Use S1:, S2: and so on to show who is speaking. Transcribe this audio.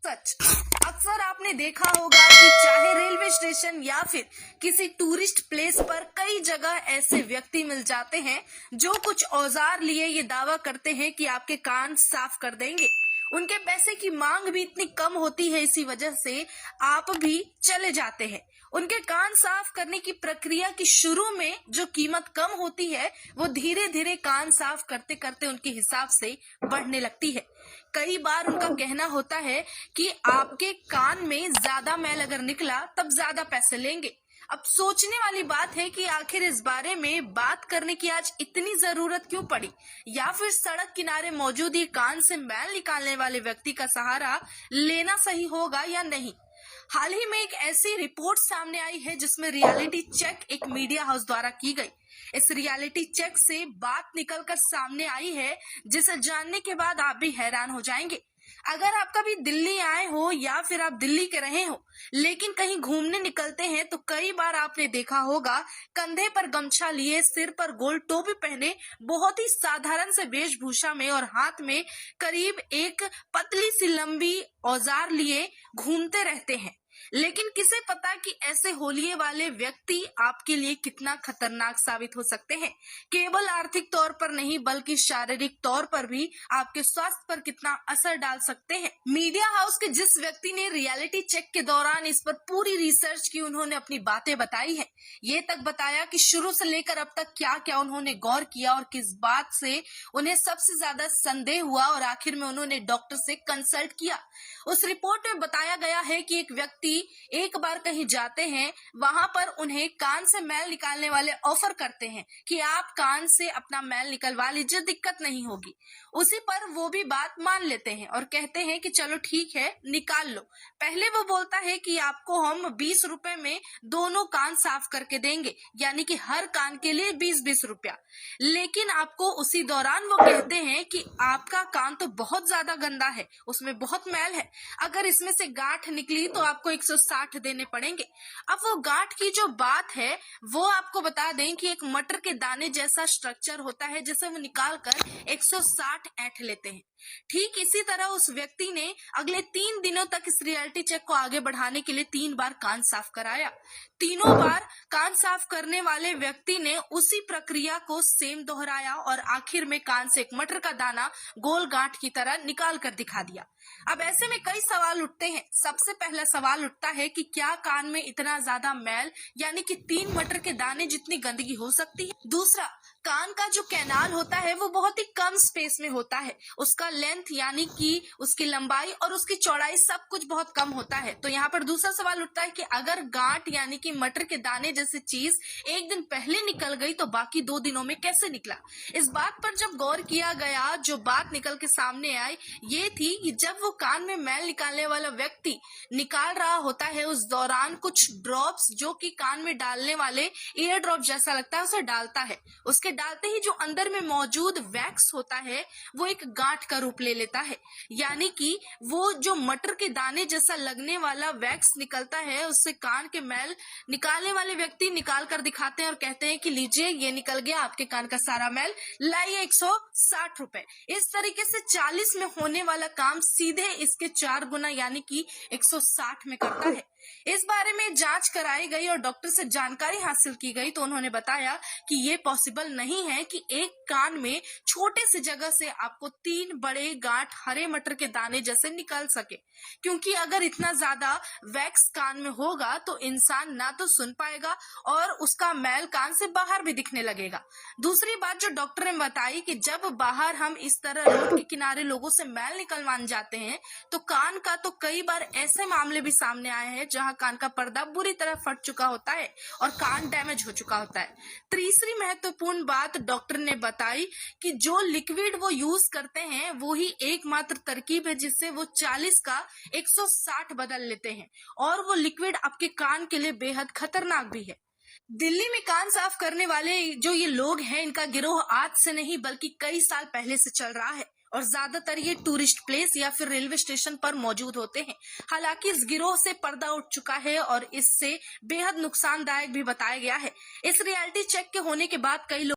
S1: सच। अक्सर आपने देखा होगा कि चाहे रेलवे स्टेशन या फिर किसी टूरिस्ट प्लेस पर कई जगह ऐसे व्यक्ति मिल जाते हैं जो कुछ औजार लिए ये दावा करते हैं कि आपके कान साफ कर देंगे। उनके पैसे की मांग भी इतनी कम होती है, इसी वजह से आप भी चले जाते हैं। उनके कान साफ करने की प्रक्रिया की शुरू में जो कीमत कम होती है, वो धीरे धीरे कान साफ करते करते उनके हिसाब से बढ़ने लगती है। कई बार उनका कहना होता है कि आपके कान में ज्यादा मैल अगर निकला तब ज्यादा पैसे लेंगे। अब सोचने वाली बात है कि आखिर इस बारे में बात करने की आज इतनी जरूरत क्यों पड़ी, या फिर सड़क किनारे मौजूद ये कान से मैल निकालने वाले व्यक्ति का सहारा लेना सही होगा या नहीं। हाल ही में एक ऐसी रिपोर्ट सामने आई है जिसमें रियलिटी चेक एक मीडिया हाउस द्वारा की गई। इस रियलिटी चेक से बात निकलकर सामने आई है जिसे जानने के बाद आप भी हैरान हो जाएंगे। अगर आप कभी दिल्ली आए हो या फिर आप दिल्ली के रहे हो लेकिन कहीं घूमने निकलते हैं तो कई बार आपने देखा होगा कंधे पर गमछा लिए, सिर पर गोल टोपी पहने, बहुत ही साधारण से वेशभूषा में और हाथ में करीब एक पतली सी लंबी औजार लिए घूमते रहते हैं। लेकिन किसे पता कि ऐसे होलिये वाले व्यक्ति आपके लिए कितना खतरनाक साबित हो सकते हैं। केवल आर्थिक तौर पर नहीं बल्कि शारीरिक तौर पर भी आपके स्वास्थ्य पर कितना असर डाल सकते हैं। मीडिया हाउस के जिस व्यक्ति ने रियलिटी चेक के दौरान इस पर पूरी रिसर्च की, उन्होंने अपनी बातें बताई है। ये तक बताया कि शुरू से लेकर अब तक क्या क्या उन्होंने गौर किया और किस बात से उन्हें सबसे ज्यादा संदेह हुआ और आखिर में उन्होंने डॉक्टर से कंसल्ट किया। उस रिपोर्ट में बताया गया है कि एक व्यक्ति एक बार कहीं जाते हैं, वहां पर उन्हें कान से मैल निकालने वाले ऑफर करते हैं कि आप कान से अपना मैल निकलवा लीजिए, दिक्कत नहीं होगी। उसी पर वो भी बात मान लेते हैं और कहते हैं कि चलो ठीक है निकाल लो। पहले वो बोलता है कि आपको हम 20 रुपए में दोनों कान साफ करके देंगे, यानी कि हर कान के लिए 20-20 रुपया। लेकिन आपको उसी दौरान वो कहते हैं कि आपका कान तो बहुत ज्यादा गंदा है, उसमें बहुत मैल है, अगर इसमें से गांठ निकली तो आपको 160 देने पड़ेंगे। अब वो गांठ की जो बात है वो आपको बता दें कि एक मटर के दाने जैसा स्ट्रक्चर होता है जिसे वो निकाल कर 160 ऐंठ लेते हैं। ठीक इसी तरह उस व्यक्ति ने अगले 3 दिनों तक इस रियलिटी चेक को आगे बढ़ाने के लिए 3 बार कान साफ कराया। तीनों बार कान साफ करने वाले व्यक्ति ने उसी प्रक्रिया को सेम दोहराया और आखिर में कान से एक मटर का दाना गोल गांठ की तरह निकाल कर दिखा दिया। अब ऐसे में कई सवाल उठते हैं। सबसे पहला सवाल उठता है कि क्या कान में इतना ज्यादा मैल यानी कि 3 मटर के दाने जितनी गंदगी हो सकती है। दूसरा, कान का जो कैनाल होता है वो बहुत ही कम स्पेस में होता है, उसका लेंथ यानी कि उसकी लंबाई और उसकी चौड़ाई सब कुछ बहुत कम होता है। तो यहाँ पर दूसरा सवाल उठता है कि अगर गांठ यानी कि मटर के दाने जैसी चीज एक दिन पहले निकल गई तो बाकी 2 दिनों में कैसे निकला। इस बात पर जब गौर किया गया, जो बात निकल के सामने आई ये थी कि जब वो कान में मैल निकालने वाला व्यक्ति निकाल रहा होता है उस दौरान कुछ ड्रॉप्स जो कि कान में डालने वाले ईयर ड्रॉप जैसा लगता है उसे डालता है। उसके डालते ही जो अंदर में मौजूद वैक्स होता है वो एक गांठ का रूप ले लेता है, यानी कि वो जो मटर के दाने जैसा लगने वाला वैक्स निकलता है उससे कान के मैल निकालने वाले व्यक्ति निकाल कर दिखाते हैं और कहते हैं कि लीजिए ये निकल गया आपके कान का सारा मैल, लाइए 160 रुपए। इस तरीके से 40 में होने वाला काम सीधे इसके 4 गुना यानी कि 160 में करता है। इस बारे में जांच कराई गई और डॉक्टर से जानकारी हासिल की गई तो उन्होंने बताया कि ये पॉसिबल नहीं है कि एक कान में छोटे से जगह से आपको 3 बड़े गांठ हरे मटर के दाने जैसे निकल सके, क्योंकि अगर इतना ज्यादा वैक्स कान में होगा तो इंसान ना तो सुन पाएगा और उसका मैल कान से बाहर भी दिखने लगेगा। दूसरी बात जो डॉक्टर ने बताई कि जब बाहर हम इस तरह रोड के किनारे लोगों से मैल निकलवाने जाते हैं तो कान का तो कई बार ऐसे मामले भी सामने आए हैं जहां कान का पर्दा बुरी तरह फट चुका होता है और कान डैमेज हो चुका होता है। तीसरी महत्वपूर्ण बात डॉक्टर ने बताई कि जो लिक्विड वो यूज करते हैं वो ही एकमात्र तरकीब है जिससे वो 40 का 160 बदल लेते हैं, और वो लिक्विड आपके कान के लिए बेहद खतरनाक भी है। दिल्ली में कान साफ करने वाले जो ये लोग हैं इनका गिरोह आज से नहीं बल्कि कई साल पहले से चल रहा है और ज्यादातर ये टूरिस्ट प्लेस या फिर रेलवे स्टेशन पर मौजूद होते हैं। हालांकि इस गिरोह से पर्दा उठ चुका है और इससे बेहद नुकसानदायक भी बताया गया है। इस रियलिटी चेक के होने के बाद कई लोग